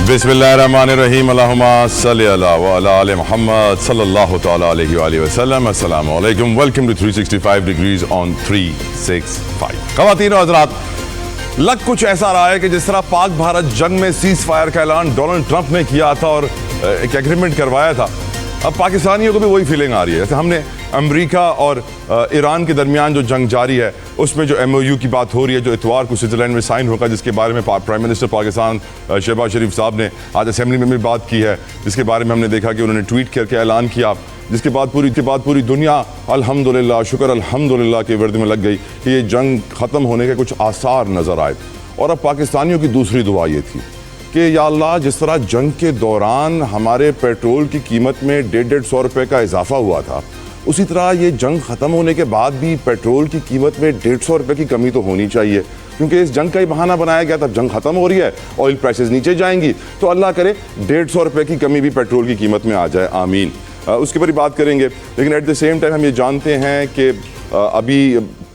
बिस्मिल्लाहिर्रहमानिर्रहीम अल्लाहुम्मा सल्लि अला व अला आलि मुहम्मद सल्लल्लाहु तआला अलैहि व सल्लम। अस्सलामु अलैकुम, वेलकम टू 365 डिग्रीज ऑन 365। ख़वातीन और हज़रात, लग कुछ ऐसा रहा है कि जिस तरह पाक भारत जंग में सीज़ फायर का ऐलान डोनाल्ड ट्रंप ने किया था और एक एग्रीमेंट करवाया था, अब पाकिस्तानियों को भी वही फीलिंग आ रही है। जैसे हमने अमेरिका और ईरान के दरमियान जो जंग जारी है उसमें जो MOU की बात हो रही है, जो इतवार को स्विट्ज़रलैंड में साइन होगा, जिसके बारे में प्राइम मिनिस्टर पाकिस्तान शहबाज शरीफ साहब ने आज असेंबली में भी बात की है, जिसके बारे में हमने देखा कि उन्होंने ट्वीट करके ऐलान किया, जिसके बाद पूरी दुनिया अल्हम्दुलिल्लाह, शुक्र अल्हम्दुलिल्लाह के वर्द में लग गई कि ये जंग ख़त्म होने के कुछ आसार नज़र आए। और अब पाकिस्तानियों की दूसरी दुआ ये थी कि या अल्लाह, जिस तरह जंग के दौरान हमारे पेट्रोल की कीमत में 150-150 रुपये का इजाफा हुआ था, उसी तरह ये जंग ख़त्म होने के बाद भी पेट्रोल की कीमत में 150 रुपये की कमी तो होनी चाहिए, क्योंकि इस जंग का ही बहाना बनाया गया था। जंग ख़त्म हो रही है, ऑयल प्राइसेस नीचे जाएंगी, तो अल्लाह करे 150 रुपये की कमी भी पेट्रोल की कीमत में आ जाए, आमीन। उसके पर ही बात करेंगे, लेकिन एट द सेम टाइम हम ये जानते हैं कि अभी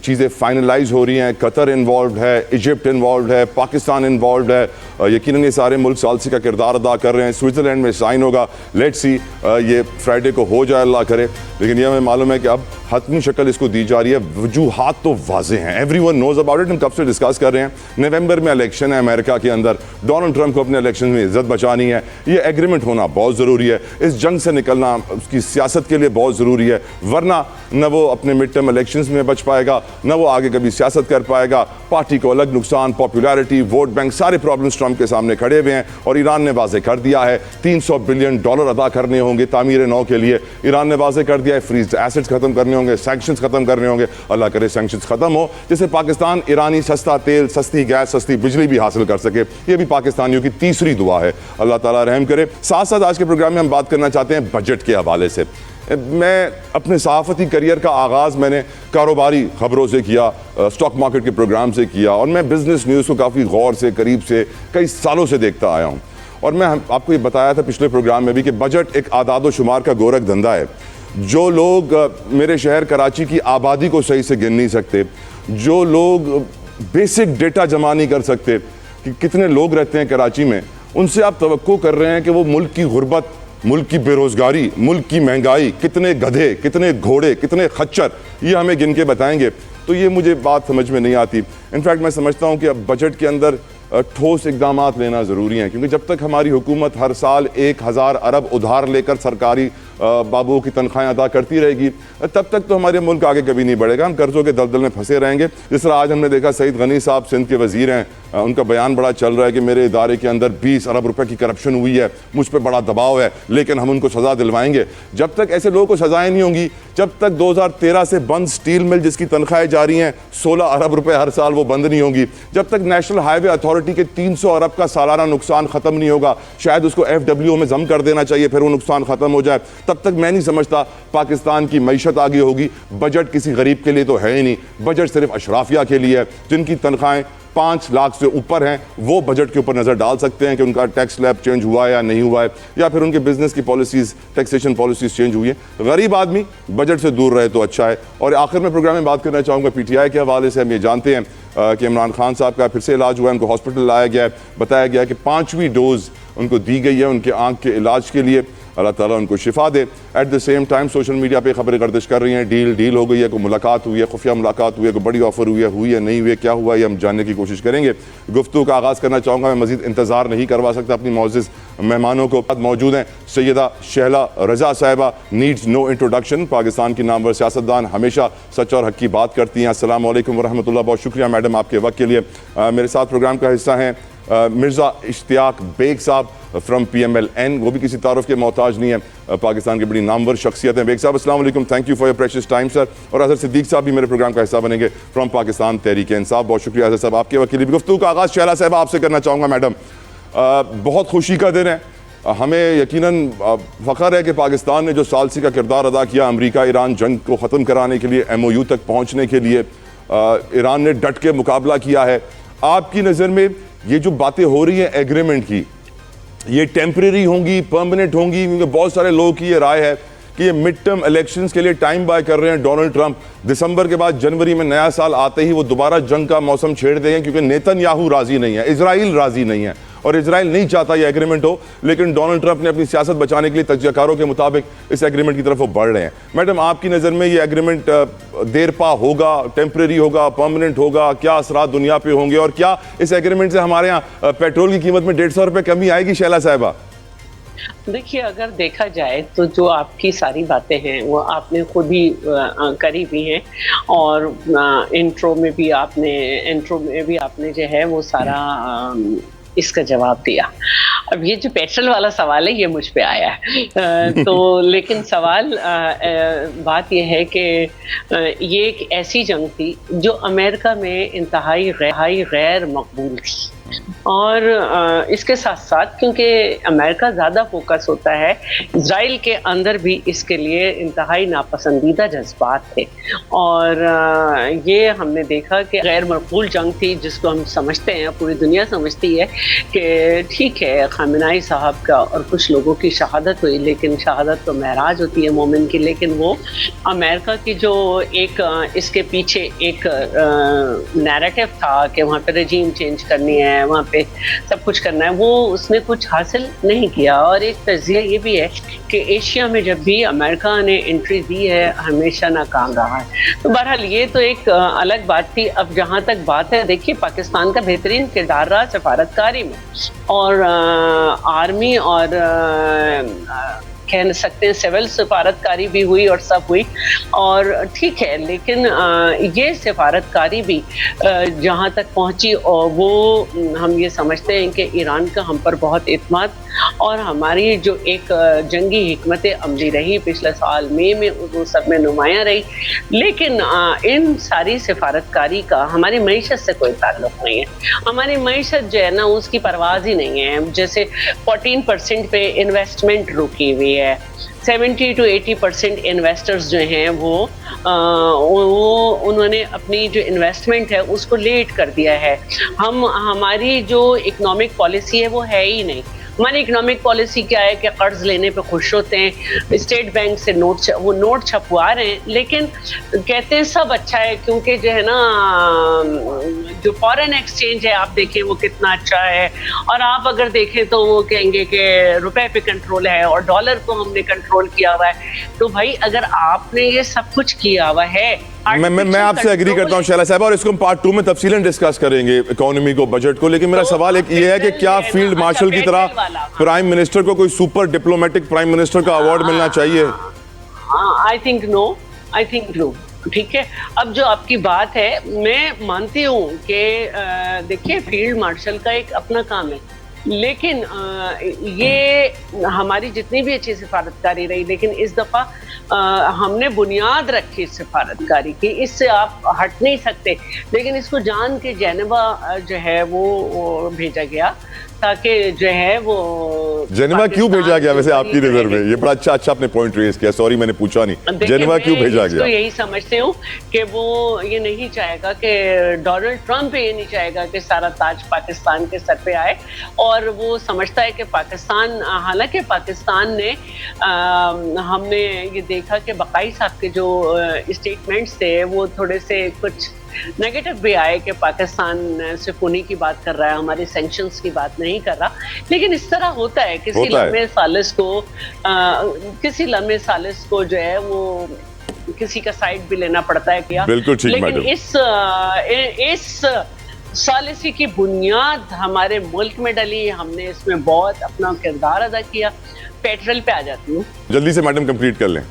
चीज़ें फाइनलाइज हो रही हैं। कतर इन्वॉल्व है, इजिप्ट इन्वॉल्व है, पाकिस्तान इन्वॉल्व है, यकीनन ये सारे मुल्क सालसी का किरदार अदा कर रहे हैं। स्विट्ज़रलैंड में साइन होगा, लेट्स सी ये फ्राइडे को हो जाए, अल्लाह करे। लेकिन ये हमें मालूम है कि अब हतमी शक्ल इसको दी जा रही है। वजूहात तो वाजे हैं, एवरीवन नोज अबाउट इट। हम कब से डिस्कस कर रहे हैं, नवंबर में इलेक्शन है अमेरिका के अंदर, डोनाल्ड ट्रंप को अपने इलेक्शन में इज्जत बचानी है, ये एग्रीमेंट होना बहुत ज़रूरी है। इस जंग से निकलना उसकी सियासत के लिए बहुत ज़रूरी है, वरना न वो अपने मिड टर्म इलेक्शन में बच पाएगा, न वो आगे कभी सियासत कर पाएगा। पार्टी को अलग नुकसान, पॉपुलैरिटी, वोट बैंक, सारे प्रॉब्लम्स ट्रंप के सामने खड़े हुए हैं। और ईरान ने वाजे कर दिया है $300 बिलियन अदा करने होंगे तामीर नौ के लिए। ईरान ने वाजे कर दिया है फ्रीज एसेट्स खत्म करने होंगे, सैंक्शंस खत्म करने होंगे। अल्लाह करे सैंक्शंस खत्म हो, जिससे पाकिस्तान ईरानी सस्ता तेल, सस्ती गैस, सस्ती बिजली भी हासिल कर सके। ये भी पाकिस्तानियों की तीसरी दुआ है, अल्लाह ताला रहम करे। साथ साथ आज के प्रोग्राम में हम बात करना चाहते हैं बजट के हवाले से। मैं अपने सहाफ़ती करियर का आगाज़ मैंने कारोबारी ख़बरों से किया, स्टॉक मार्केट के प्रोग्राम से किया, और मैं बिज़नेस न्यूज़ को काफ़ी गौर से, करीब से, कई सालों से देखता आया हूँ। और मैं आपको ये बताया था पिछले प्रोग्राम में भी कि बजट एक आदाद व शुमार का गोरख धंधा है। जो लोग मेरे शहर कराची की आबादी को सही से गिन नहीं सकते, जो लोग बेसिक डेटा जमा नहीं कर सकते कि कितने लोग रहते हैं कराची में, उनसे आप तवक्को कर रहे हैं कि वो मुल्क की गुर्बत, मुल्क की बेरोज़गारी, मुल्क की महंगाई, कितने गधे, कितने घोड़े, कितने खच्चर, ये हमें गिन के बताएंगे। तो ये मुझे बात समझ में नहीं आती। इनफैक्ट मैं समझता हूँ कि अब बजट के अंदर ठोस इक़दामात लेना ज़रूरी हैं, क्योंकि जब तक हमारी हुकूमत हर साल 1000 अरब उधार लेकर सरकारी बाबुओं की तनख्वाहें अदा करती रहेगी, तब तक तो हमारे मुल्क आगे कभी नहीं बढ़ेगा। हम कर्ज़ों के दलदल में फंसे रहेंगे। जिस तरह आज हमने देखा सईद गनी साहब सिंध के वज़ीर हैं, उनका बयान बड़ा चल रहा है कि मेरे इदारे के अंदर 20 अरब रुपए की करप्शन हुई है, मुझ पर बड़ा दबाव है, लेकिन हम उनको सज़ा दिलवाएंगे। जब तक ऐसे लोगों को सज़ाएँ नहीं होंगी, जब तक 2013 से बंद स्टील मिल जिसकी तनख्वाहें जारी हैं 16 अरब रुपए हर साल, वो बंद नहीं होंगी, जब तक नेशनल हाईवे अथॉरिटी के 300 अरब का सालाना नुकसान ख़त्म नहीं होगा, शायद उसको FWO में जम कर देना चाहिए, फिर वो नुकसान ख़त्म हो जाए, तब तक मैं नहीं समझता पाकिस्तान की मईशत आगे होगी। बजट किसी गरीब के लिए तो है ही नहीं, बजट सिर्फ अशराफिया के लिए है। जिनकी तनख्वाहें 5 लाख से ऊपर हैं, वो बजट के ऊपर नज़र डाल सकते हैं कि उनका टैक्स स्लैब चेंज हुआ है या नहीं हुआ है, या फिर उनके बिजनेस की पॉलिसीज़, टैक्सेशन पॉलिसीज़ चेंज हुई है। गरीब आदमी बजट से दूर रहे तो अच्छा है। और आखिर में प्रोग्राम में बात करना चाहूँगा PTI के हवाले से। हम ये जानते हैं कि इमरान खान साहब का फिर से इलाज हुआ है, उनको हॉस्पिटल लाया गया है, बताया गया है कि 5वीं डोज उनको दी गई है उनके आँख के इलाज के लिए। अल्लाह ताला उनको शिफा दे। At the same time social media पे खबरें गर्दिश कर रही हैं, डील हो गई है, कोई मुलाकात हुई है, खुफिया मुलाकात हुई है, कोई बड़ी ऑफर हुई है, नहीं हुई है, क्या हुआ है, हम जानने की कोशिश करेंगे। गुफ्तगू का आगाज़ करना चाहूँगा, मैं मज़ीद इंतज़ार नहीं करवा सकता अपनी मौजूद मेहमानों को। मौजूद हैं सैयदा शहला रज़ा साहिबा, नीड्स नो इंट्रोडक्शन, पाकिस्तान की नामवर सियासतदान, हमेशा सच और हक की बात करती हैं। अस्सलाम वालेकुम वरहमतुल्लाह, बहुत शुक्रिया मैडम आपके वक्त के लिए। मेरे साथ प्रोग्राम का हिस्सा हैं मिर्ज़ा इश्तियाक बेग साहब फ्रॉम PMLN, वो भी किसी तारुफ के मोहताज नहीं है, पाकिस्तान की बड़ी नामवर शख्सियत हैं। बेग साहब अस्सलाम वालेकुम, thank you for your precious time sir. और अजहर सिद्दीक साहब भी मेरे प्रोग्राम का हिस्सा बनेंगे फ्रॉम पाकिस्तान तहरीक इंसाफ, बहुत शुक्रिया अजहर साहब आपके वकील। गुफ्तगू का आगाज़ शहला साहब आपसे करना चाहूँगा। मैडम, बहुत खुशी का दिन है, हमें यकीनन फ़ख्र है कि पाकिस्तान ने जो सालसी का किरदार अदा किया अमेरिका ईरान जंग को ख़त्म कराने के लिए, MOU तक पहुँचने के लिए, ईरान ने डट के मुकाबला किया है। आपकी नज़र में ये जो बातें हो रही हैं एग्रीमेंट की, ये टेम्परेरी होंगी, परमानेंट होंगी? क्योंकि बहुत सारे लोगों की ये राय है कि ये मिड टर्म इलेक्शंस के लिए टाइम बाय कर रहे हैं डोनाल्ड ट्रंप। दिसंबर के बाद जनवरी में नया साल आते ही वो दोबारा जंग का मौसम छेड़ देंगे, क्योंकि नेतन्याहू राजी नहीं है, इजराइल राजी नहीं है, और इजराइल नहीं चाहता ये एग्रीमेंट हो, लेकिन डोनाल्ड ट्रंप ने अपनी सियासत बचाने के लिए तज्जियाकारों के मुताबिक इस एग्रीमेंट की तरफ वो बढ़ रहे हैं। मैडम, आपकी नज़र में ये एग्रीमेंट देरपा होगा, टेम्परेरी होगा, परमानेंट होगा? क्या असरात दुनिया पे होंगे और क्या इस एग्रीमेंट से हमारे यहाँ पेट्रोल की कीमत में 150 रुपये कमी आएगी शैला साहिबा? देखिए, अगर देखा जाए तो जो आपकी सारी बातें हैं वो आपने खुद ही करी भी हैं, और इंट्रो में भी आपने जो है वो सारा इसका जवाब दिया। अब ये जो पेट्रोल वाला सवाल है ये मुझ पे आया है तो लेकिन सवाल बात ये है कि ये एक ऐसी जंग थी जो अमेरिका में इंतहाई गैर मकबूल थी, और इसके साथ साथ क्योंकि अमेरिका ज़्यादा फोकस होता है, इजराइल के अंदर भी इसके लिए इंतहाई नापसंदीदा जज्बात थे, और ये हमने देखा कि गैर मकबूल जंग थी जिसको हम समझते हैं, पूरी दुनिया समझती है कि ठीक है खामेनी साहब का और कुछ लोगों की शहादत हुई, लेकिन शहादत तो महराज होती है मोमिन की, लेकिन वो अमेरिका की जो एक इसके पीछे एक नैरेटिव था कि वहाँ पे रजीम चेंज करनी है, वहाँ पे सब कुछ करना है, वो उसने कुछ हासिल नहीं किया। और एक तज्जिया ये भी है कि एशिया में जब भी अमेरिका ने एंट्री दी है हमेशा नाकाम रहा है। तो बहरहाल ये तो एक अलग बात थी। अब जहाँ तक बात है, देखिए पाकिस्तान का बेहतरीन किरदार रहा सफारतकारी में, और आर्मी और कह सकते हैं सिविल सफारतकारी भी हुई और सब हुई, और ठीक है, लेकिन ये सफारतकारी भी जहाँ तक पहुँची, और वो हम ये समझते हैं कि ईरान का हम पर बहुत एतमाद और हमारी जो एक जंगी हिकमत अमली रही पिछले साल मई में वो सब में नुमायाँ रही, लेकिन इन सारी सफारतकारी का हमारी मईशत से कोई ताल्लुक़ नहीं है। हमारी मईशत जो है ना उसकी परवाज़ ही नहीं है। जैसे 14% पे इन्वेस्टमेंट रुकी हुई है, 70 to 80% इन्वेस्टर्स जो हैं वो उन्होंने अपनी जो इन्वेस्टमेंट है उसको लेट कर दिया है। हमारी जो इकोनॉमिक पॉलिसी है वो है ही नहीं। हमारी इकोनॉमिक पॉलिसी क्या है कि कर्ज लेने पे खुश होते हैं, स्टेट बैंक से नोट छपवा रहे हैं, लेकिन कहते हैं सब अच्छा है क्योंकि जो है ना जो फॉरेन एक्सचेंज है आप देखें वो कितना अच्छा है, और आप अगर देखें तो वो कहेंगे कि रुपए पे कंट्रोल है और डॉलर को हमने कंट्रोल किया हुआ है। तो भाई अगर आपने ये सब कुछ किया हुआ है, मैं आपसे एग्री करता हूं शैला साहब, और इसको हम पार्ट 2 में तफसीलन डिस्कस करेंगे इकोनॉमी को, बजट को, लेकिन मेरा सवाल एक ये है कि क्या फील्ड मार्शल की तरह प्राइम मिनिस्टर को कोई सुपर डिप्लोमेटिक प्राइम मिनिस्टर का अवार्ड मिलना चाहिए? I think no. ठीक है, अब जो आपकी बात है मैं मानती हूँ कि देखिए फील्ड मार्शल का एक अपना काम है, लेकिन ये हमारी जितनी भी अच्छी सिफारतकारी रही, लेकिन इस दफ़ा हमने बुनियाद रखी सिफारतकारी की, इससे आप हट नहीं सकते। लेकिन इसको जान के जेनेवा जो है वो भेजा गया ताकि जो है वो जेनेवा क्यों भेजा गया वैसे आपकी नजर में? ये बड़ा अच्छा आपने पॉइंट रेज किया, सॉरी मैंने पूछा नहीं, जेनेवा क्यों भेजा गया? तो यही समझते हूँ कि वो ये नहीं चाहेगा कि डोनाल्ड ट्रंप ये नहीं चाहेगा कि सारा ताज पाकिस्तान के सर पे आए, और वो समझता है कि पाकिस्तान, हालांकि पाकिस्तान ने हमने ये देखा कि बकाई साहब के जो स्टेटमेंट्स थे वो थोड़े से कुछ नेगेटिव भी आए कि पाकिस्तान सिर्फ उन्हीं की बात कर रहा है, हमारी सैंक्शंस की बात नहीं कर रहा। लेकिन इस तरह होता है किसी लम्हे सालिस को जो है वो किसी का साइड भी लेना पड़ता है क्या? बिल्कुल ठीक। लेकिन इस सालिसी की बुनियाद हमारे मुल्क में डली, हमने इसमें बहुत अपना किरदार अदा किया। पेट्रोल पे आ जाती हूँ, जल्दी से मैडम कंप्लीट कर लें।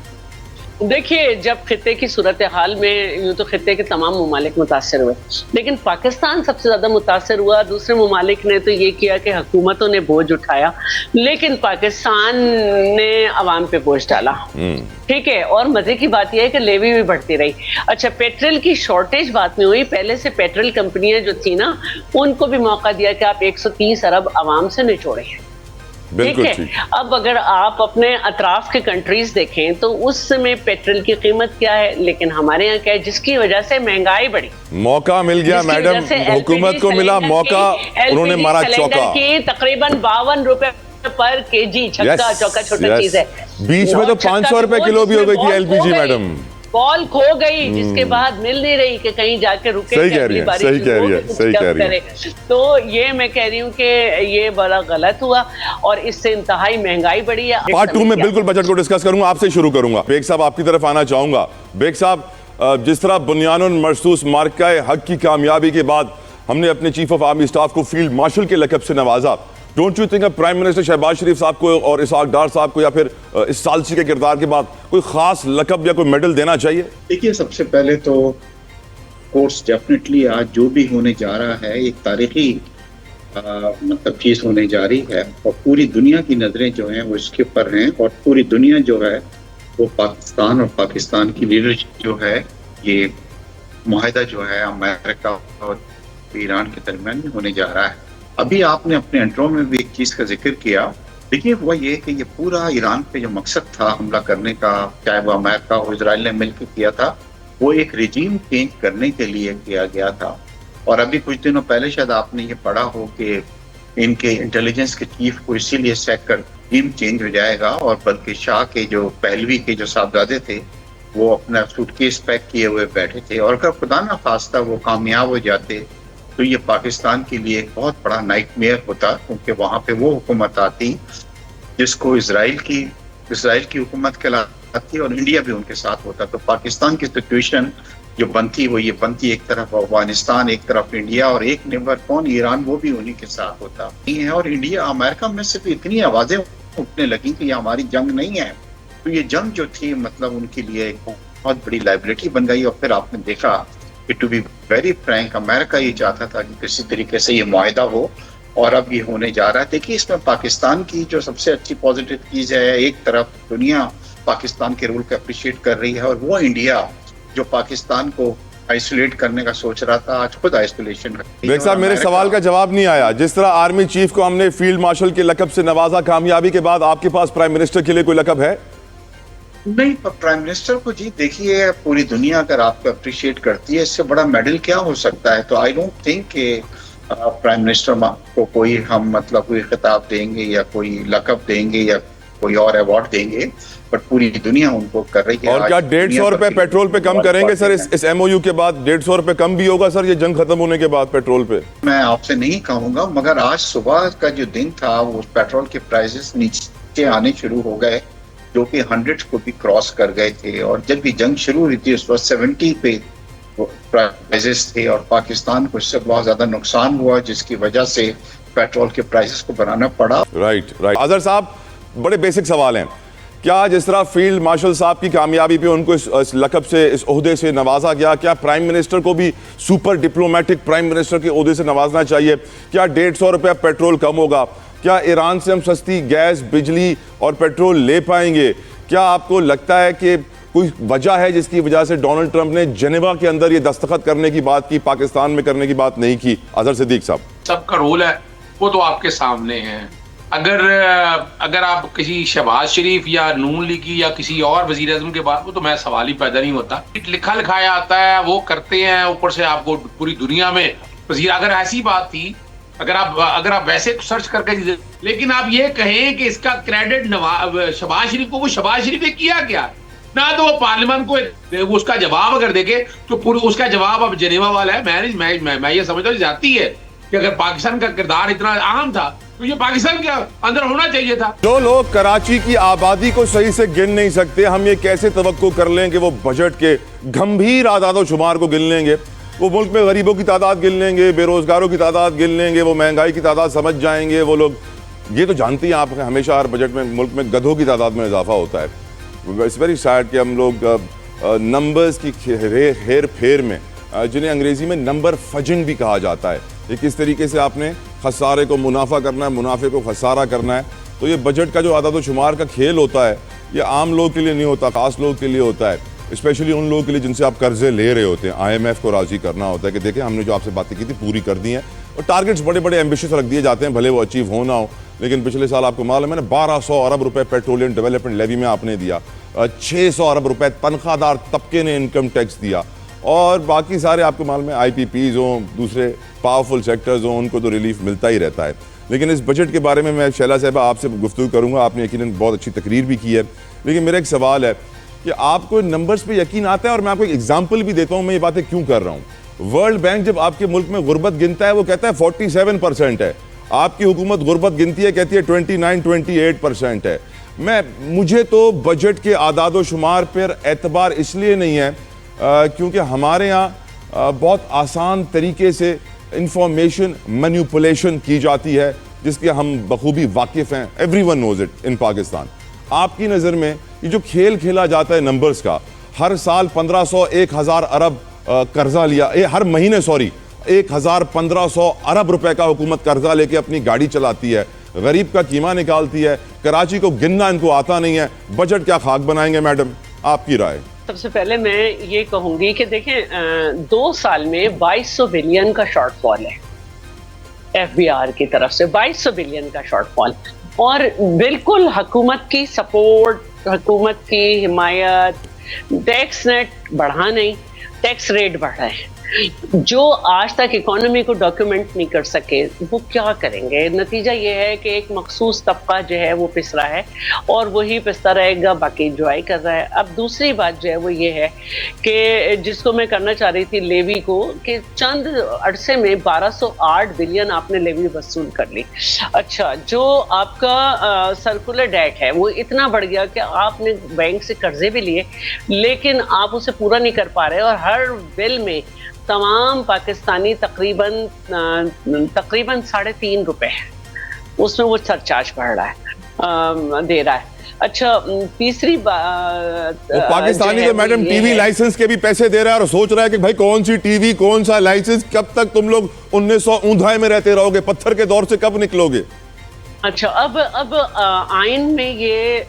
देखिए, जब खित्ते की सूरत हाल में यूँ तो खित्ते के तमाम ममालिक मुतासर हुए, लेकिन पाकिस्तान सबसे ज़्यादा मुतासर हुआ। दूसरे ममालिक ने तो ये किया कि हुकूमतों ने बोझ उठाया, लेकिन पाकिस्तान ने अवाम पे बोझ डाला। ठीक है, और मज़े की बात यह है कि लेवी भी बढ़ती रही। अच्छा, पेट्रोल की शॉर्टेज बात में हुई, पहले से पेट्रोल कंपनियां जो थी ना उनको भी मौका दिया कि आप 130 अरब आवाम से निचोड़े। ठीक है, अब अगर आप अपने अतराफ के कंट्रीज देखें तो उस समय पेट्रोल की कीमत क्या है, लेकिन हमारे यहाँ क्या है, जिसकी वजह से महंगाई बढ़ी। मौका मिल गया मैडम, हुकूमत को मिला मौका, उन्होंने मारा चौका। की तकरीबन 52 रुपए पर केजी, छक्का चौका छोटा चीज है। बीच में तो 500 रुपए किलो भी हो गई थी एलपीजी मैडम। कॉल खो गई, जिसके बाद मिल नहीं रही कि कहीं जाके रुके, सही कह रही है, सही कह रही है, सही कह रही है। तो ये मैं कह रही हूँ कि ये बड़ा गलत हुआ और इससे इंतहाई महंगाई बढ़ी है। पार्ट 2 में बिल्कुल बजट को डिस्कस करूंगा, आपसे शुरू करूंगा। बेग साहब आपकी तरफ आना चाहूंगा। बेग साहब, जिस तरह बुनियानुन मरसूस मार्का हक की कामयाबी के बाद हमने अपने चीफ ऑफ आर्मी स्टाफ को फील्ड मार्शल के लकब से नवाजा, don't you think prime minister Shehbaz Sharif साहब को और इसहाक डार साहब को या फिर इस सालसी के किरदार के बाद कोई खास लकब या कोई मेडल देना चाहिए? देखिए, सबसे पहले तो कोर्स डेफिनेटली आज जो भी होने जा रहा है एक तारीखी मतलब चीज होने जा रही है और पूरी दुनिया की नजरें जो हैं वो इसके ऊपर हैं और पूरी दुनिया जो है वो पाकिस्तान और पाकिस्तान की लीडरशिप जो है, ये मुआहदा जो है अमेरिका और ईरान के दरमियान होने जा रहा है। अभी आपने अपने इंट्रो में भी एक चीज का जिक्र किया। देखिए, वो ये कि ये पूरा ईरान पे जो मकसद था हमला करने का, चाहे वो अमेरिका और इजराइल ने मिलकर किया था, वो एक रिजीम चेंज करने के लिए किया गया था। और अभी कुछ दिनों पहले शायद आपने ये पढ़ा हो कि इनके इंटेलिजेंस के चीफ को इसीलिए सेट कर रिजीम चेंज हो जाएगा और बल्कि शाह के जो पहलवी के जो साहबजादे थे वो अपना सूटकेस पैक किए हुए बैठे थे और अगर खुदा ना खास्ता वो कामयाब हो जाते तो ये पाकिस्तान के लिए एक बहुत बड़ा नाइटमेयर होता, क्योंकि वहां पे वो हुकूमत आती जिसको इजराइल की हुकूमत कहलाती और इंडिया भी उनके साथ होता। तो पाकिस्तान की सिचुएशन जो बनती वो ये बनती, एक तरफ अफगानिस्तान, एक तरफ इंडिया और एक नेबर कौन, ईरान, वो भी उन्हीं के साथ होता है। और इंडिया अमेरिका में सिर्फ इतनी आवाजें उठने लगी कि ये हमारी जंग नहीं है, तो ये जंग जो थी मतलब उनके लिए एक बहुत बड़ी लाइबिलिटी बन गई। और फिर आपने देखा कि to be very frank America ये चाहता था कि किसी तरीके से ये मुआहदा हो और अब ये होने जा रहा है। देखिए, इसमें पाकिस्तान की जो सबसे अच्छी पॉजिटिव चीज है, एक तरफ दुनिया पाकिस्तान के रूल को अप्रिशिएट कर रही है और वो इंडिया जो पाकिस्तान को आइसोलेट करने का सोच रहा था आज खुद आइसोलेशन। बेग साहब, मेरे सवाल का जवाब नहीं आया। जिस तरह आर्मी चीफ को हमने फील्ड मार्शल के लकब से नवाजा कामयाबी के बाद, आपके पास प्राइम मिनिस्टर के लिए कोई लकब है? नहीं, प्राइम मिनिस्टर को जी देखिए, पूरी दुनिया अगर आपको अप्रिशिएट करती है, इससे बड़ा मेडल क्या हो सकता है। तो आई डोंट थिंक कि प्राइम मिनिस्टर को कोई हम मतलब कोई खिताब देंगे या कोई लकब देंगे या कोई और अवार्ड देंगे, बट पूरी दुनिया उनको कर रही है। और क्या 150 रुपए पेट्रोल पे कम करेंगे सर इस MOU के बाद? 150 रुपए कम भी होगा सर ये जंग खत्म होने के बाद पेट्रोल पे? मैं आपसे नहीं कहूंगा, मगर आज सुबह का जो दिन था वो पेट्रोल के प्राइसेस नीचे आने शुरू हो गए, जो कि 100 को भी क्रॉस कर गए थे। और जब भी जंग शुरू हुई थी उस वक्त 70 पे प्राइसेस थे और पाकिस्तान को इससे बहुत ज्यादा नुकसान हुआ, जिसकी वजह से पेट्रोल के प्राइसेस को बढ़ाना पड़ा। राइट। आजर साहब, बड़े बेसिक सवाल हैं। क्या जिस तरह फील्ड मार्शल साहब की कामयाबी पे उनको इस लकब से, इस ओहदे से नवाजा गया, क्या प्राइम मिनिस्टर को भी सुपर डिप्लोमेटिक प्राइम मिनिस्टर के ओहदे से नवाजना चाहिए? क्या 150 रुपया पेट्रोल कम होगा? क्या ईरान से हम सस्ती गैस, बिजली और पेट्रोल ले पाएंगे? क्या आपको लगता है कि कोई वजह है जिसकी वजह से डोनाल्ड ट्रंप ने जेनेवा के अंदर ये दस्तखत करने की बात की, पाकिस्तान में करने की बात नहीं की? अजहर सिद्दीक साहब, सबका रोल है वो तो आपके सामने है। अगर आप किसी शहबाज शरीफ या नून लीगी या किसी और वजीर आज़म के बाद, वो तो मैं सवाल ही पैदा नहीं होता। लिखा लिखाया आता है, वो करते हैं, ऊपर से आपको पूरी दुनिया में वजीर। अगर ऐसी बात थी, अगर आप वैसे तो सर्च करके, लेकिन आप ये कहें कि इसका क्रेडिट शहबाज शरीफ को, वो शहबाज शरीफ ने किया क्या? ना तो वो पार्लियामेंट को उसका जवाब अगर देखे तो पूरी उसका जवाब अब जेनेवा वाला है। मैं ये समझता हूँ जाती है कि अगर पाकिस्तान का किरदार इतना अहम था तो ये पाकिस्तान के अंदर होना चाहिए था। जो लोग कराची की आबादी को सही से गिन नहीं सकते, हम ये कैसे तवक्को कर लें कि वो बजट के गंभीर आदाद शुमार को गिन लेंगे? वो मुल्क में गरीबों की तादाद गिन लेंगे, बेरोजगारों की तादाद गिन लेंगे, वो महंगाई की तादाद समझ जाएंगे? वो लोग ये तो जानती हैं आप, हमेशा हर बजट में मुल्क में गधों की तादाद में इजाफा होता है। इट्स वेरी सैड कि हम लोग नंबर्स की हेर फेर में, जिन्हें अंग्रेजी में नंबर फजिंग भी कहा जाता है, ये किस तरीके से आपने खसारे को मुनाफा करना है, मुनाफे को खसारा करना है। तो ये बजट का जो आदाद शुमार का खेल होता है, ये आम लोग के लिए नहीं होता, खास लोग के लिए होता है, स्पेशली उन लोगों के लिए जिनसे आप कर्जे ले रहे होते हैं। IMF को राजी करना होता है कि देखें हमने जो आपसे बातें की थी पूरी कर दी हैं। और टारगेट्स बड़े बड़े एम्बिशियस रख दिए जाते हैं, भले वो अचीव हो ना हो। लेकिन पिछले साल आपको मालूम है मैंने 1200 अरब रुपए पेट्रोलियम डेवलपमेंट लेवी में आपने दिया, 600 अरब रुपए तनख्वाहदार तबके ने इनकम टैक्स दिया, और बाकी सारे आपको मालूम है IPPs हों, दूसरे पावरफुल सेक्टर्स हों, उनको तो रिलीफ मिलता ही रहता है। लेकिन इस बजट के बारे में मैं शैला साहबा आपसे गुफ्तगू करूँगा। आपने यकीनन बहुत अच्छी तकरीर भी की है, लेकिन मेरा एक सवाल है कि आपको नंबर्स पे यकीन आता है। और मैं आपको एक एग्जांपल भी देता हूं, मैं ये बातें क्यों कर रहा हूं। वर्ल्ड बैंक जब आपके मुल्क में गुर्बत गिनता है वो कहता है 47% है, आपकी हुकूमत गुर्बत गिनती है कहती है 29-28% है। मुझे तो बजट के आदाद शुमार पर एतबार इसलिए नहीं है क्योंकि हमारे यहाँ बहुत आसान तरीके से इंफॉर्मेशन मैनिपुलेशन की जाती है जिसके हम बखूबी वाकिफ़ हैं। Everyone knows it in Pakistan. आपकी नज़र में ये जो खेल खेला जाता है नंबर्स का, हर साल 1500-1000 अरब कर्जा लिया, हर महीने 1000-1500 अरब रुपए का हुकूमत कर्जा लेके अपनी गाड़ी चलाती है, गरीब का कीमा निकालती है। कराची को गिनना इनको आता नहीं है, बजट क्या खाक बनाएंगे मैडम, आपकी राय? सबसे पहले मैं ये कहूंगी कि देखें 2 साल में 2200 बिलियन का शॉर्टफॉल है एफबीआर की तरफ से, 2200 बिलियन का शॉर्टफॉल। और बिल्कुल हुकूमत की सपोर्ट, हुकूमत की हिमायत, टैक्स नेट बढ़ा नहीं, टैक्स रेट बढ़ा है। जो आज तक इकोनॉमी को डॉक्यूमेंट नहीं कर सके वो क्या करेंगे? नतीजा ये है कि एक मखसूस तबका जो है वो पिस रहा है और वही पिसता रहेगा, बाकी इंजॉय कर रहा है। अब दूसरी बात जो है वो ये है कि जिसको मैं करना चाह रही थी लेवी को, कि चंद अरसे में 1208 बिलियन आपने लेवी वसूल कर ली। अच्छा, जो आपका सर्कुलर डेट है वो इतना बढ़ गया कि आपने बैंक से कर्जे भी लिए लेकिन आप उसे पूरा नहीं कर पा रहे और हर बिल में तमाम पाकिस्तानी तकरीबन 3.5 रुपए है, उसमें वो सरचार्ज बढ़ रहा है, दे रहा है। अच्छा, तीसरी बात, पाकिस्तानी तो मैडम टीवी लाइसेंस के भी पैसे दे रहा है और सोच रहा है कि भाई कौन सी टीवी, कौन सा लाइसेंस, कब तक तुम लोग 1900 में रहते रहोगे, पत्थर के दौर से कब निकलोगे? अच्छा, अब आइन में ये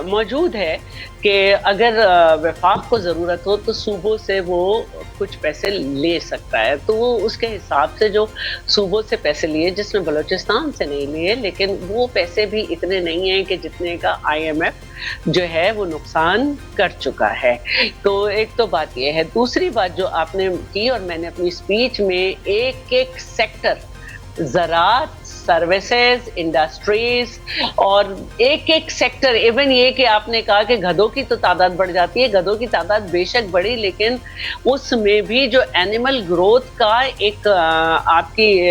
मौजूद है कि अगर वफाक को ज़रूरत हो तो सूबों से वो कुछ पैसे ले सकता है, तो वो उसके हिसाब से जो सूबों से पैसे लिए, जिसमें बलूचिस्तान से नहीं लिए, लेकिन वो पैसे भी इतने नहीं हैं कि जितने का IMF जो है वो नुकसान कर चुका है। तो एक तो बात ये है। दूसरी बात जो आपने की और मैंने अपनी स्पीच में एक सेक्टर, ज़राअत, सर्विसेज, इंडस्ट्रीज और एक सेक्टर, इवन ये कि आपने कहा कि गधों की तो तादाद बढ़ जाती है, गधों की तादाद बेशक बढ़ी लेकिन उसमें भी जो एनिमल ग्रोथ का एक आपकी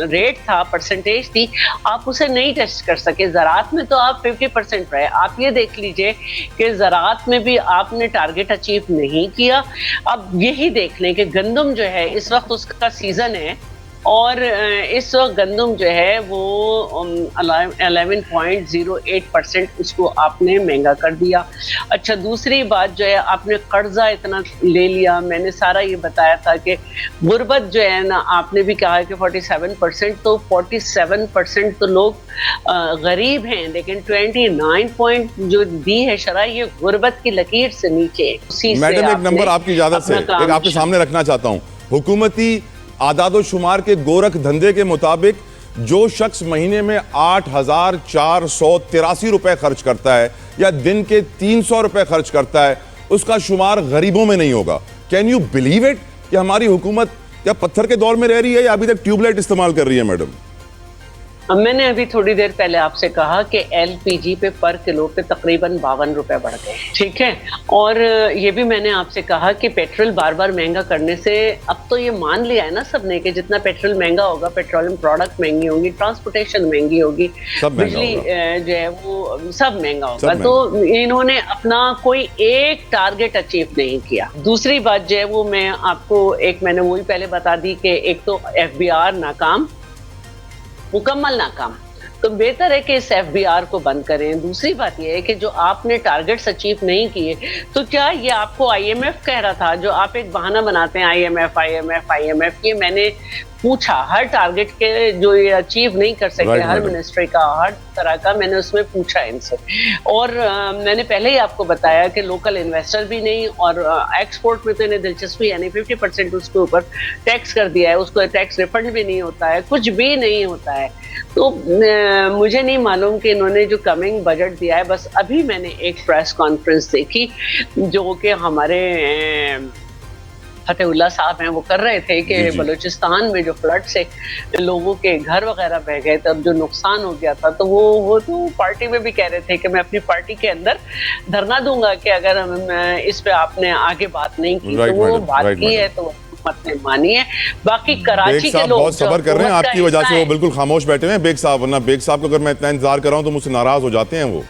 रेट था, परसेंटेज थी, आप उसे नहीं टेस्ट कर सके। ज़राअत में तो आप 50% रहे। आप ये देख लीजिए कि ज़राअत में भी आपने टारगेट अचीव नहीं किया। अब यही देख लें कि गंदम जो है इस वक्त उसका सीज़न है और इस वक्त गंदम जो है वो 11.08% उसको आपने महंगा कर दिया। अच्छा, दूसरी बात जो है, आपने कर्जा इतना ले लिया। मैंने सारा ये बताया था कि गुर्बत जो है ना, आपने भी कहा कि 47%, तो 47% तो लोग गरीब हैं, लेकिन 29 जो दी है शरह, ये गुर्बत की लकीर से नीचे। मैडम, एक नंबर आपकी इजाजत से एक आपके सामने रखना चाहता हूँ। हुकूमती आदादो शुमार के गोरख धंधे के मुताबिक जो शख्स महीने में 8,483 रुपए खर्च करता है या दिन के 300 रुपए खर्च करता है, उसका शुमार गरीबों में नहीं होगा। कैन यू बिलीव इट कि हमारी हुकूमत क्या पत्थर के दौर में रह रही है या अभी तक ट्यूबलाइट इस्तेमाल कर रही है? मैडम, मैंने अभी थोड़ी देर पहले आपसे कहा कि LPG पे पर किलो पे तकरीबन 52 रुपए बढ़ गए, ठीक है। और ये भी मैंने आपसे कहा कि पेट्रोल बार बार महंगा करने से अब तो ये मान लिया है ना सबने कि जितना पेट्रोल महंगा होगा, पेट्रोलियम प्रोडक्ट महंगी होगी, ट्रांसपोर्टेशन महंगी होगी, बिजली जो है वो सब महंगा होगा। तो इन्होंने अपना कोई एक टारगेट अचीव नहीं किया। दूसरी बात जो है वो मैं आपको मैंने वही पहले बता दी कि एक तो FBR नाकाम, मुकम्मल नाकाम, तो बेहतर है कि इस FBR को बंद करें। दूसरी बात यह है कि जो आपने टारगेट्स अचीव नहीं किए, तो क्या ये आपको IMF कह रहा था, जो आप एक बहाना बनाते हैं IMF, ये मैंने पूछा, हर टारगेट के जो ये अचीव नहीं कर सकते, हर मिनिस्ट्री का, हर तरह का, मैंने उसमें पूछा इनसे। और मैंने पहले ही आपको बताया कि लोकल इन्वेस्टर भी नहीं और एक्सपोर्ट में तो इन्हें दिलचस्पी यानी 50% उसके ऊपर टैक्स कर दिया है, उसको टैक्स रिफंड भी नहीं होता है, कुछ भी नहीं होता है। तो मुझे नहीं मालूम कि इन्होंने जो कमिंग बजट दिया है, बस अभी मैंने एक प्रेस कॉन्फ्रेंस देखी जो कि हमारे फतेहुल्ला साहब हैं वो कर रहे थे कि जी, जी। बलूचिस्तान में जो फ्लड से लोगों के घर वगैरह बह गए, तब जो नुकसान हो गया था, तो वो तो पार्टी में भी कह रहे थे कि मैं अपनी पार्टी के अंदर धरना दूंगा कि अगर इस पे आपने आगे बात नहीं की। Right, तो वो madam, बात right, की है madam. तो हुकूमत ने मानी है। बाकी कराची बेग के साहब लोग बहुत सबर कर रहे हैं हुकूमत का आपकी वजह हिस्सा से, वो हैं। बिल्कुल खामोश बैठे हुए हैं बेग साहब, वरना बेग साहब को अगर मैं इतना इंतजार कर रहा हूँ तो मुझसे नाराज हो जाते हैं वो।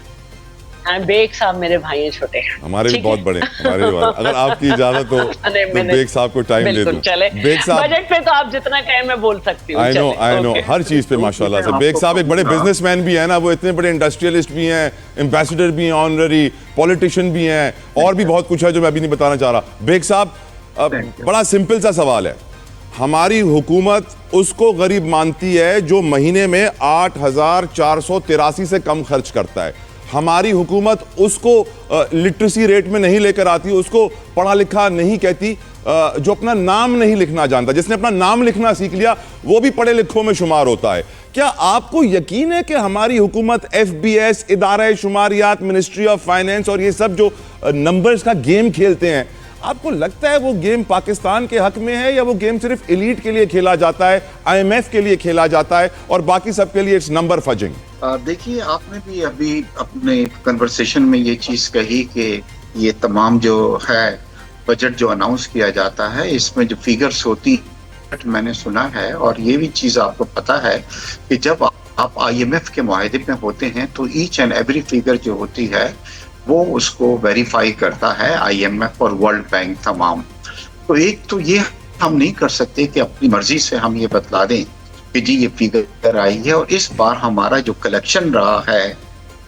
बेग साहब मेरे भाई हैं छोटे, हमारे भी ठीक बहुत है? बड़े, हमारे भी बहुत। अगर आपकी इजाजत हो तो बेग साहब को टाइम दे बिल्कुल दूं। चले। बेग साहब, बजट पे तो आप जितना कहें मैं बोल सकती हूँ। आई नो चले, ओके। हर चीज पे माशाल्लाह से। बेग साहब एक बड़े बिजनेसमैन भी हैं ना, वो इतने बड़े इंडस्ट्रियलिस्ट भी हैं, एम्बेसडर भी हैं, ऑनररी पॉलिटिशियन भी हैं, और भी बहुत कुछ है जो मैं अभी नहीं बताना चाह रहा। बेग साहब, बड़ा सिंपल सा सवाल है, हमारी हुकूमत उसको गरीब मानती है जो महीने में 8,483 से कम खर्च करता है। हमारी हुकूमत उसको लिटरेसी रेट में नहीं लेकर आती, उसको पढ़ा लिखा नहीं कहती, जो अपना नाम नहीं लिखना जानता। जिसने अपना नाम लिखना सीख लिया वो भी पढ़े लिखों में शुमार होता है। क्या आपको यकीन है कि हमारी हुकूमत FBS, इदारा शुमारियात, मिनिस्ट्री ऑफ फाइनेंस और ये सब जो नंबर्स का गेम खेलते हैं, आपको लगता है वो गेम पाकिस्तान के हक में है, या वो गेम सिर्फ एलीट के लिए खेला जाता है, IMF के लिए खेला जाता है और बाकी सब के लिए इट्स नंबर फजिंग? देखिए, आपने भी अभी अपने कन्वर्सेशन में ये चीज कही कि ये तमाम जो है बजट जो अनाउंस किया जाता है, इसमें जो फिगर्स होती मैंने सुना है, और ये भी चीज आपको पता है कि जब आप IMF के मुआहदे में होते हैं तो ईच एंड एवरी फिगर जो होती है वो उसको वेरीफाई करता है IMF और वर्ल्ड बैंक तमाम। तो एक तो ये हम नहीं कर सकते कि अपनी मर्जी से हम ये बतला दें कि जी ये फिगर आई है। और इस बार हमारा जो कलेक्शन रहा है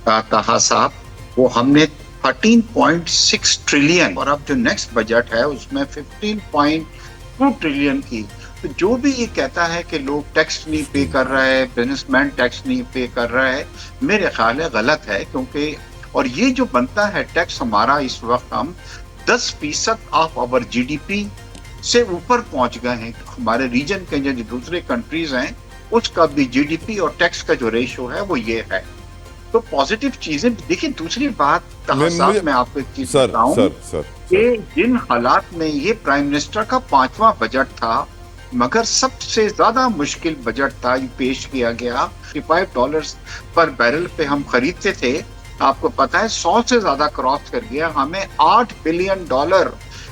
ताहा साहब, वो हमने 13.6 ट्रिलियन, और अब जो नेक्स्ट बजट है उसमें 15.2 ट्रिलियन की। तो जो भी ये कहता है कि लोग टैक्स नहीं पे कर रहे हैं, बिजनेसमैन टैक्स नहीं पे कर रहे हैं, मेरे ख्याल है गलत है। क्योंकि और ये जो बनता है टैक्स हमारा, इस वक्त हम 10% ऑफ आवर GDP से ऊपर पहुंच गए हैं। हमारे रीजन के जो दूसरे कंट्रीज हैं उसका भी GDP और टैक्स का जो रेशो है वो ये है। तो पॉजिटिव चीजें। देखिए, दूसरी बात मैं आपको एक चीज बताऊं कि जिन हालात में ये प्राइम मिनिस्टर का 5वां बजट था, मगर सबसे ज्यादा मुश्किल बजट था, ये पेश किया गया। $55 पर बैरल पे हम खरीदते थे, आपको पता है 100 से ज्यादा क्रॉस कर गया। हमें $8 बिलियन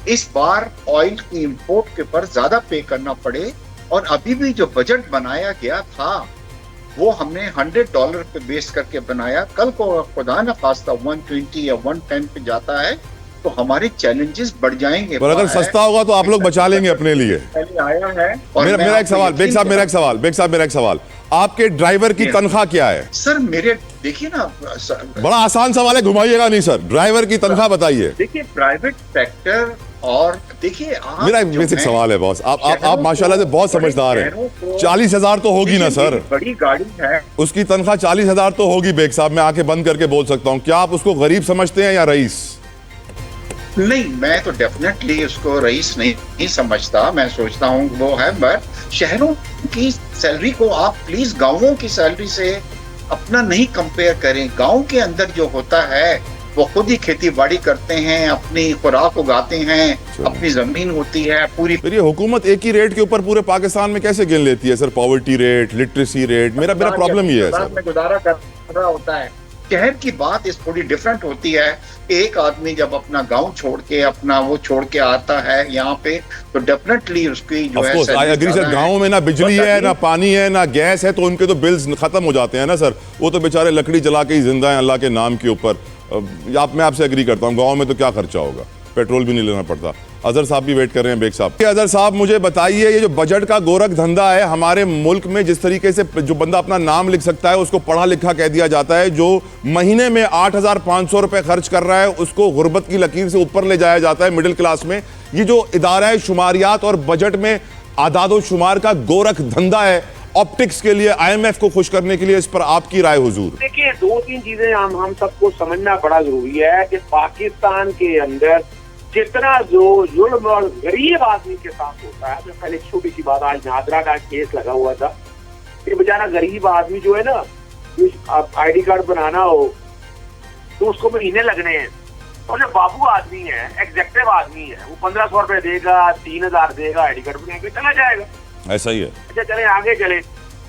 इस बार ऑयल की इंपोर्ट के पर ज्यादा पे करना पड़े। और अभी भी जो बजट बनाया गया था वो हमने $100 पे बेस करके बनाया। कल को खुदा न खास्ता 120 या 110 पे जाता है तो हमारे चैलेंजेस बढ़ जाएंगे। पर अगर सस्ता होगा तो आप लोग बचा लेंगे अपने लिए। पहले आया है। मेरा एक सवाल बेग साहब, मेरा एक सवाल, आपके ड्राइवर की तनख्वाह क्या है? सर मेरे देखिए ना, बड़ा आसान सवाल है, घुमाइएगा नहीं सर। ड्राइवर की तनख्वाह बताइए। देखिए, प्राइवेट सेक्टर और देखिए, मेरा एक बेसिक सवाल है बॉस, आप माशाल्लाह से बहुत समझदार हैं। 40,000 तो होगी ना सर? बड़ी गाड़ी है, उसकी तनख्वाह 40,000 तो होगी बेग साहब, मैं आंखें बंद करके बोल सकता हूँ। क्या आप उसको गरीब समझते हैं या रईस? नहीं, मैं तो डेफिनेटली उसको रईस नहीं समझता। मैं सोचता हूँ वो है, बट शहरों की सैलरी को आप प्लीज गांवों की सैलरी से अपना नहीं कंपेयर करें। गांव के अंदर जो होता है वो खुद ही खेती बाड़ी करते हैं, अपनी खुराक उगाते हैं, अपनी जमीन होती है पूरी। फिर ये हुकूमत एक ही रेट के ऊपर पूरे पाकिस्तान में कैसे गिन लेती है sir? Poverty rate, literacy rate, मेरा प्रॉब्लम ये है सर। में गुजारा कर रहा होता है। शहर की बात इस थोड़ी डिफरेंट होती है। एक आदमी जब अपना गांव छोड़ के अपना वो छोड़ के आता है यहाँ पे, तो डेफिनेटली उसकी जो है, आई एग्री सर, गांव में ना बिजली है, ना पानी है, ना गैस है, तो उनके तो बिल्स खत्म हो जाते हैं ना सर। वो तो बेचारे लकड़ी जला के ही जिंदा हैं अल्लाह के नाम के ऊपर। मैं आपसे एग्री करता हूँ, गाँव में तो क्या खर्चा होगा, पेट्रोल भी नहीं लेना पड़ता। अजहर साहब भी वेट कर रहे हैं बेग साहब। अजहर साहब, मुझे बताइए, ये जो बजट का गोरख धंधा है हमारे मुल्क में, जिस तरीके से जो बंदा अपना नाम लिख सकता है उसको पढ़ा लिखा कह दिया जाता है, जो महीने में 8,500 रुपए खर्च कर रहा है उसको गुर्बत की लकीर से ऊपर ले जाया जाता है, मिडिल क्लास में। ये जो इदारा है शुमारियात और बजट में आदादो शुमार का गोरख धंधा है, ऑप्टिक्स के लिए, IMF को खुश करने के लिए, इस पर आपकी राय हुजूर? देखिए, 2-3 चीजें हम सबको समझना बड़ा जरूरी है कि पाकिस्तान के अंदर जितना जो जुल्म और गरीब आदमी के साथ होता है, मैं पहले छोटी सी बात, आज नादरा का केस लगा हुआ था। ये बेचारा गरीब आदमी जो है ना, ID कार्ड बनाना हो तो उसको महीने लगने हैं, और जो बाबू आदमी है, एग्जेक्टिव आदमी है, वो 1500 रुपए देगा, 3000 देगा, आईडी कार्ड बना के चला जाएगा। ऐसा ही है। अच्छा चले आगे चले,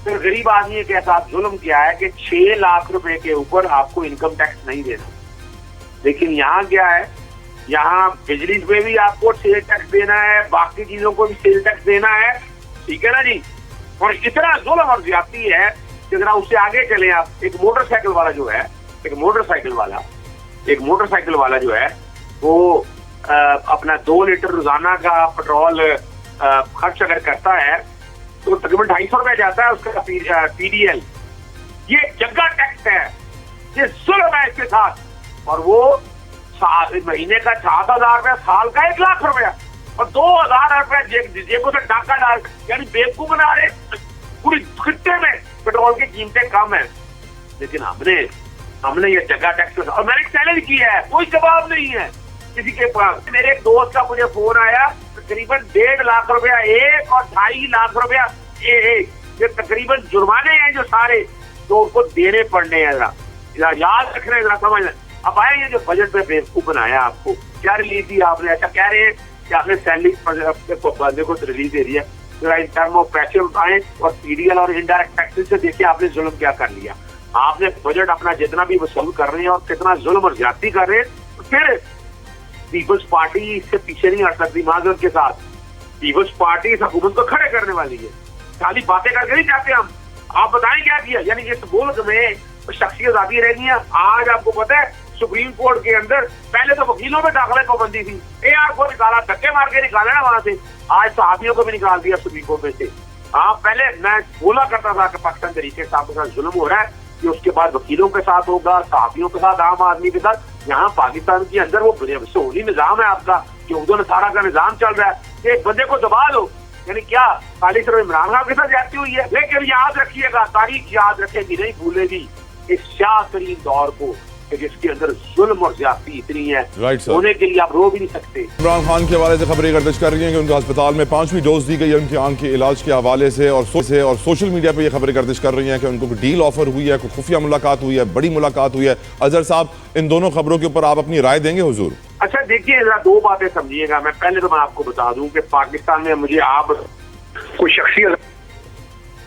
फिर गरीब आदमी के साथ जुल्म क्या है कि 6 लाख रुपए के ऊपर आपको इनकम टैक्स नहीं देना। लेकिन यहाँ क्या है, यहाँ बिजली पे भी आपको सेल टैक्स देना है, बाकी चीजों को भी सेल टैक्स देना है, ठीक है ना जी। और इतना जुल्म और ज्यादती है कि अगर उससे आगे चले आप, एक मोटरसाइकिल वाला जो है, एक मोटरसाइकिल वाला जो है वो अपना 2 लीटर रोजाना का पेट्रोल खर्च अगर करता है तो तकरीबन 250 रुपए जाता है उसका PDL। ये जगह टैक्स है, ये जुल्म है इसके साथ। और वो महीने का 7,000 रुपया, साल का 1 लाख रुपया, और 2,000 रुपया जेबों से डाका डाल, यानी बेवकूफ बना रहे। पूरी खित्ते में पेट्रोल की कीमतें कम है, लेकिन हमने ये जगह टैक्स, और मैंने चैलेंज किया है, कोई जवाब नहीं है किसी के पास। मेरे एक दोस्त का मुझे फोन आया, तकरीबन 1.5 लाख रुपया एक और 2.5 लाख रुपया एक, ये तकरीबन जुर्माने हैं जो सारे तो उनको देने पड़ने हैं। जरा याद रखना, जरा समझना। अब आए ये जो बजट में बेवकूफ बनाया, आपको क्या रिलीज दी आपने? अच्छा कह रहे हैं कि आपने सैलरी बंदे को रिलीज दे दिया, जरा इन टर्म ऑफ पैसे उठाए और PDL और इनडायरेक्ट टैक्सेस से देखिए आपने जुल्म क्या कर लिया। आपने बजट अपना जितना भी वसूल कर रहे हैं और कितना जुल्म और ज्यादती कर रहे हैं, तो फिर पीपल्स पार्टी इससे पीछे नहीं हट सकती। माजरत के साथ पीपल्स पार्टी इस हुकूमत को खड़े करने वाली है। खाली बातें करके नहीं चाहते हम। आप बताएं क्या किया, यानी इस मुल्क में शख्सियत आती रहेगी। आज आपको पता है सुप्रीम कोर्ट के अंदर पहले तो वकीलों में दाखिले पाबंदी थी, AR को निकाला, धक्के मार के निकाला ना वहां से, आज सहाफियों को भी निकाल दिया सुप्रीम कोर्ट में से। पहले मैं बोला करता था कि पाकिस्तान तरीके से आपके साथ जुल्म हो रहा है, कि उसके बाद वकीलों के साथ होगा, सहाफियों के साथ, आम आदमी के साथ। यहाँ पाकिस्तान के अंदर वो सोनी निजाम है आपका, कि उर्दू नसारा का निजाम चल रहा है कि एक बंदे को दबा दो, यानी क्या खाली सिर्फ इमरान खान के साथ जाती हुई है। लेकिन याद रखिएगा, तारीख याद रखेगी, नहीं भूलेगी इस शाहतरीन दौर को कि जिसके अंदर जुल्म और ज्यादती इतनी है, होने के लिए आप रो भी नहीं सकते। इमरान खान के हवाले से खबरें गर्दिश कर रही हैं कि उनके अस्पताल में 5वीं डोज दी गई है उनकी आंख के इलाज के हवाले से, और सोशल मीडिया पे ये खबरें गर्दिश कर रही हैं कि उनको डील ऑफर हुई है, कोई खुफिया मुलाकात हुई है, बड़ी मुलाकात हुई है। अजहर साहब, इन दोनों खबरों के ऊपर आप अपनी राय देंगे हुजूर? अच्छा देखिए, जरा 2 बातें समझिएगा। मैं पहले तो मैं आपको बता दूं कि पाकिस्तान में मुझे आप कोई शख्सियत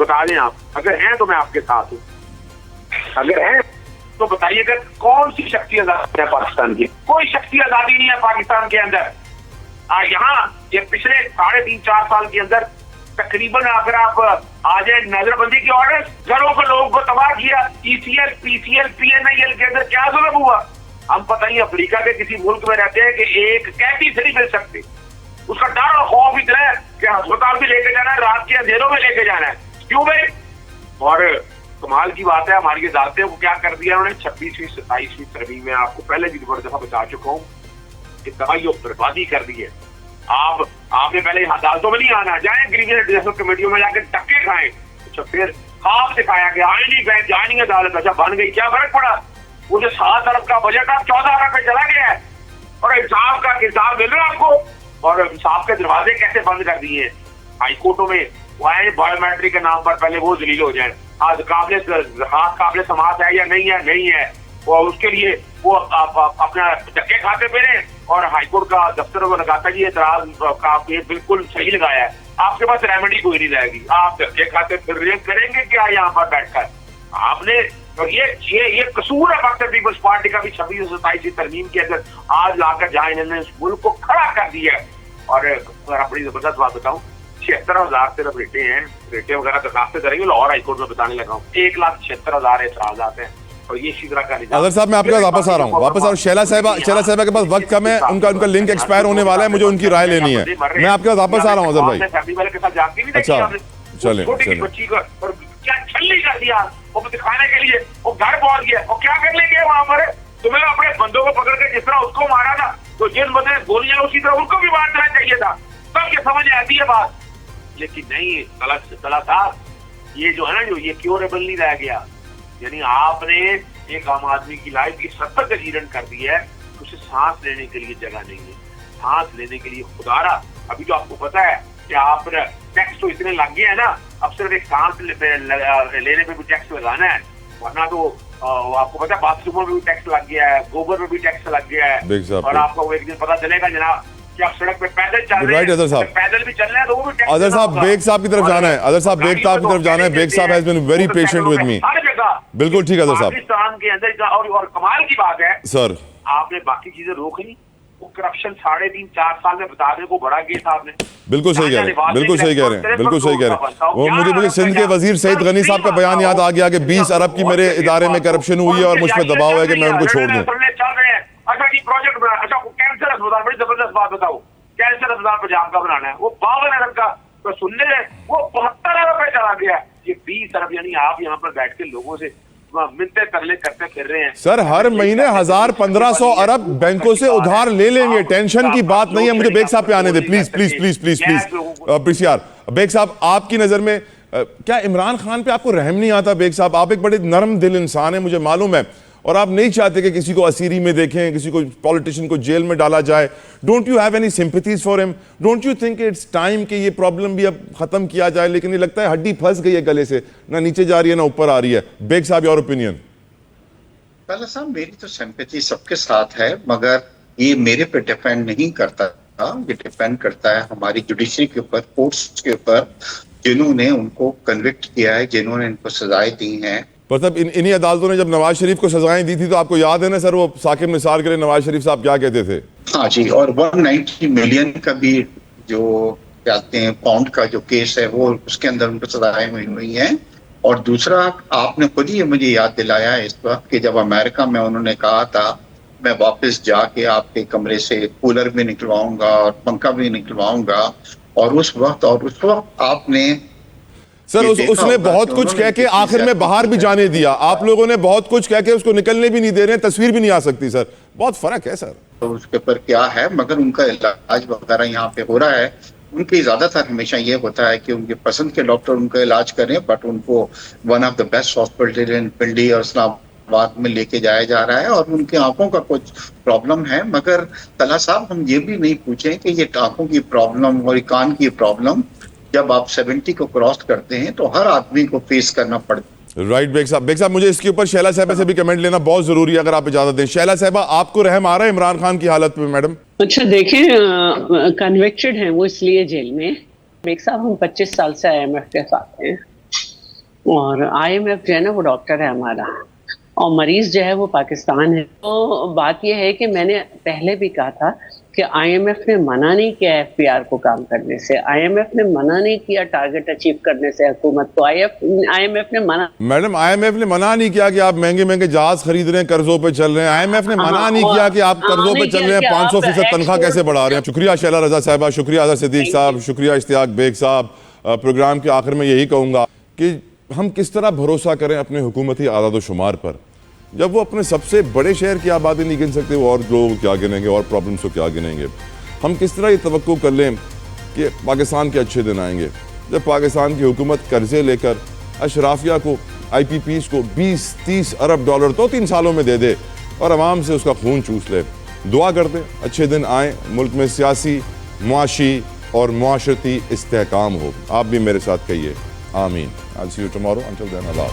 बता दें, आप अगर हैं तो मैं आपके साथ हूँ, अगर हैं तो बताइएगा कौन सी शख्सियत है पाकिस्तान की? कोई शख्सियत आजादी नहीं है पाकिस्तान के अंदर। यहाँ ये पिछले 3.5-4 साल के अंदर तकरीबन अगर आप आ जाए नजरबंदी के ऑर्डर, घरों के लोगों को तबाह किया। ECL, PCL, PNIL के अंदर क्या जुल्म हुआ? हम पता ही अफ्रीका के किसी मुल्क में रहते हैं कि एक कैदी से नहीं मिल सकते, उसका डर और खौफ इतना है कि अस्पताल भी लेके जाना है, रात के अंधेरों में लेके जाना है। क्यों भाई? और कमाल की बात है, हमारी अदालतें वो क्या कर दिया उन्होंने, 26वीं 27वीं तरमीम में आपको पहले भी बड़ी दफा बता चुका हूँ कि तबाही और बर्बादी कर दी है। आपने पहले अदालतों में नहीं आना, जाए ग्रीवियंस एडजस्टमेंट कमेटियों में जाकर धक्के खाएं। अच्छा फिर खाब दिखाया कि आईनी बैंक जानी अदालत, अच्छा बन गई, क्या फर्क पड़ा? वो जो 7 अरब का बजट अब 14 अरब पे चला गया है, और इंसाफ का इंसाफ मिल रहा है आपको, और इंसाफ के दरवाजे कैसे बंद कर दिए हैं हाईकोर्टों में। वो बायोमेट्रिक के नाम पर पहले वो जलील हो जाए, आज काबिल समात है या नहीं है, और उसके लिए वो अपना धक्के खाते फिरे, और हाईकोर्ट का दफ्तर वो लगाता जी एतराज का बिल्कुल सही लगाया है, आपके पास रेमेडी कोई नहीं रहेगी, आप धक्के खाते फिर करेंगे क्या यहाँ पर बैठकर? आपने तो ये कसूर है पाकिस्तान पीपल्स पार्टी का भी 26 और 27 तरमीम के अंदर आज लाकर जहाँ इन्होंने इस मुल्क को खड़ा कर दिया है। और बड़ी जबरदस्त बात बताऊं, 76,000 सिर्फ रेटे वगैरह दरखास्तें करेंगे, लाहौर हाईकोर्ट में बताने लगा हूँ 1,76,000 एतराज़ात हैं, और ये इसी तरह का अजहर साहब मैं आपके पास वापस आ रहा हूँ, वापस आ रहा हूँ। शैला साहिबा के पास वक्त कम है, उनका लिंक एक्सपायर होने वाला है, मुझे उनकी राय लेनी है, मैं आपके पास वापस आ रहा हूँ अजहर भाई। अच्छा चले बच्ची को क्या छल्ली कर दिया वो दिखाने के लिए, वो घर पहुंच गया, और क्या कर लेंगे वहां पर? तुम्हें अपने बंदों को पकड़ के जिस तरह उसको मारा था, तो जिन बंदे ने गोलियां उसी तरह उनको भी मार देना चाहिए था, तब ये समझ आती है बात। लेकिन नहीं, तला साहब ये जो है ना, जो ये क्योरेबल नहीं रह गया, यानी आपने एक आम आदमी की लाइफ की 70 तकरीरन कर दी है, उसे सांस लेने के लिए जगह नहीं है। सांस लेने के लिए खुदारा, अभी तो आपको पता है कि आप टैक्स तो इतने लग गए हैं ना, अब सिर्फ एक सांस लेने पे भी टैक्स लगाना है, वरना तो आपको पता है बाथरूमों में भी टैक्स लग गया है, गोबर में भी टैक्स लग गया बेग साहब है, और आपको वो एक दिन पता चलेगा जनाब कि आप सड़क पे पैदल चल रहे Right, अदर साहब। पैदल भी चल रहे हैं तो वो भी टैक्स अदर साहब, बेग साहब की तरफ जाना है। अदर साहब, बेग साहब की तरफ जाना है। बेग साहब has been very patient with me. हर जगह बिल्कुल ठीक है अदर साहब। पाकिस्तान के अंदर और कमाल की बात है सर, आपने बाकी चीजें रोक ली, वो करप्शन 3.5-4 साल में बताने को बड़ा केस आपने। बिल्कुल सही कह रहे हैं, बिल्कुल सही कह रहे हैं, बिल्कुल सही कह रहे हैं। वो मुझे सिंध के वजीर सईद गनी साहब का बयान याद आ गया कि 20 अरब की मेरे इदारे में करप्शन हुई है और मुझ पर दबाव है कि मैं उनको छोड़ दूं। चल रहे हैं। अच्छा जी प्रोजेक्ट बना, अच्छा कैंसर अस्पताल, बड़ी जबरदस्त बात बताओ, कैंसर अस्पताल पंजाब का बनाना है, वो 52 अरब का तो सुनने हैं, वो 72 अरब पे चला गया। ये 20 अरब यानी आप यहाँ पर बैठ के लोगों से मिलते तरले करते फिर रहे हैं। सर, हर महीने 1000-1500 अरब बैंकों से उधार ले लेंगे, टेंशन की बात नहीं है। मुझे बेग साहब पे आने दे please please please please please please यार। बेग साहब, आपकी नजर में क्या इमरान खान पे आपको रहम नहीं आता? बेग साहब, आप एक बड़े नरम दिल इंसान है, मुझे मालूम है, और आप नहीं चाहते कि किसी को असीरी में देखें, किसी को पॉलिटिशियन को जेल में डाला जाए। Don't you have any sympathies for him? Don't you think it's time कि ये प्रॉब्लम भी अब खत्म किया जाए? लेकिन ये लगता है हड्डी फंस गई है गले से, ना नीचे जा रही है ना ऊपर आ रही है। बेग साहब, योर ओपिनियन? पहला साहब, मेरी तो सिंपैथी सबके साथ है, मगर ये मेरे पे डिपेंड नहीं करता, ये डिपेंड करता है हमारी जुडिशरी के ऊपर, कोर्ट्स के ऊपर, जिन्होंने उनको कन्विक्ट किया है, जिन्होंने इनको सजाएं दी हैं। मतलब इन्हीं अदालतों ने जब नवाज शरीफ को सजाएं दी थी तो आपको याद है ना सर, वो साकिब निसार के लिए नवाज शरीफ साहब क्या कहते थे? हाँ जी, और 190 मिलियन का भी जो कहते हैं पाउंड का जो केस है, वो उसके अंदर उनको सजाएं हुई हैं। और दूसरा, आपने खुद ही मुझे याद दिलाया इस वक्त कि जब अमेरिका में उन्होंने कहा था मैं वापस जाके आपके कमरे से कूलर भी निकलवाऊंगा और पंखा भी निकलवाऊंगा, और उस वक्त आपने सर उसने बहुत कुछ कह के आखिर में बाहर भी जाने दिया। आप लोगों ने बहुत कुछ कह के उसको निकलने भी नहीं दे रहे, तस्वीर भी नहीं आ सकती। सर, बहुत फर्क है सर। तो उसके ऊपर क्या है, मगर उनका इलाज वगैरह यहाँ पे हो रहा है। उनकी ज्यादातर हमेशा ये होता है कि उनके पसंद के डॉक्टर उनका इलाज करें, बट उनको one of the best hospital in Pindi और इस्लामाबाद में लेके जाया जा रहा है, और उनकी आंखों का कुछ प्रॉब्लम है। मगर तला साहब, हम ये भी नहीं पूछें कि ये आंखों की प्रॉब्लम और कान की प्रॉब्लम जब आप 70 को क्रॉस करते हैं तो हर आदमी को फेस करना पड़ता है। राइट बेग साहब, मुझे इसके ऊपर शैला साहबा से भी कमेंट लेना बहुत जरूरी है, अगर आप इजाजत दें। शैला साहबा, आपको रहम आ रहा है इमरान खान की हालत पे? मैडम, अच्छा देखें, कन्विक्टेड हैं वो इसलिए जेल में। बेग साहब, हम 25 साल से IMF के साथ हैं, और IMF जो है ना वो डॉक्टर है हमारा, और मरीज जो है वो पाकिस्तान है। तो बात यह है कि मैंने पहले भी कहा था कि IMF ने मना नहीं किया FPR को काम करने से, IMF ने मना नहीं किया टारगेट अचीव करने से हुकूमत को। IMF ने मना, मैडम, IMF ने मना नहीं किया कि आप महंगे महंगे जहाज खरीद रहे हैं, कर्जों पे चल रहे हैं। IMF ने मना नहीं किया कि आप कर्जों पे चल रहे हैं, 500% तनख्वाह कैसे बढ़ा रहे हैं। शुक्रिया शैला रजा साहबा, शुक्रिया अजहर सिद्दीक साहब, शुक्रिया इश्तियाक बेग साहब। प्रोग्राम के आखिर में यही कहूँगा कि हम किस तरह भरोसा करें अपने हुकूमती आदाद शुमार पर, जब वो अपने सबसे बड़े शहर की आबादी नहीं गिन सकते, वो और लोग क्या गिनेंगे, और प्रॉब्लम्स को क्या गिनेंगे। हम किस तरह ये तवक्को कर लें कि पाकिस्तान के अच्छे दिन आएंगे, जब पाकिस्तान की हुकूमत कर्जे लेकर अशराफिया को, IPPs को 20-30 अरब डॉलर 2-3 सालों में दे दे और आवाम से उसका खून चूस ले। दुआ करते अच्छे दिन आए, मुल्क में सियासी, मुआशी और मुआशरती इस्तेहकाम हो। आप भी मेरे साथ कहिए आमीन। I'll see you tomorrow. Until then, Allah.